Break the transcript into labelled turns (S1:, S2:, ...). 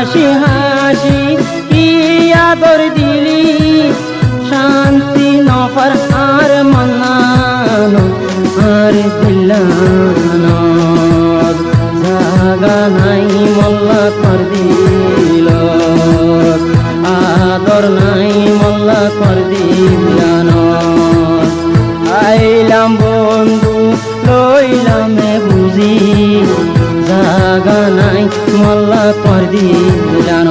S1: হাসি হাসি কি আদর দিলি শান্তি নফর আর মন্নানো আর দিল্লানো জাগা নাই মোল্লা কর দিল আদর নাই মোল্লা কর দিলানো আইলাম বন্ধু লইলামে বুঝি জাগা নাই মোল্লা কর দিলানো